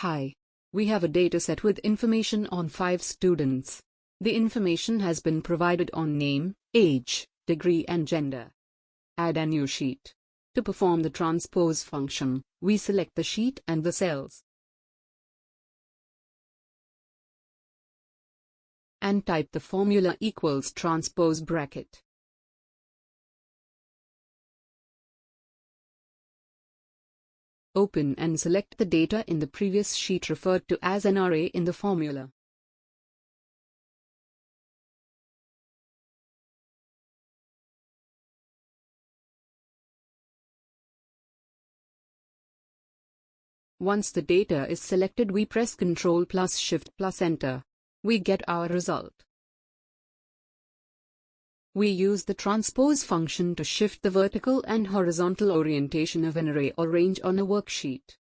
Hi. We have a dataset with information on 5 students. The information has been provided on name, age, degree and gender. Add a new sheet. To perform the transpose function, we select the sheet and the cells and type the formula equals transpose bracket. Open and select the data in the previous sheet referred to as an array in the formula. Once the data is selected, we press Ctrl plus Shift plus Enter. We get our result. We use the transpose function to shift the vertical and horizontal orientation of an array or range on a worksheet.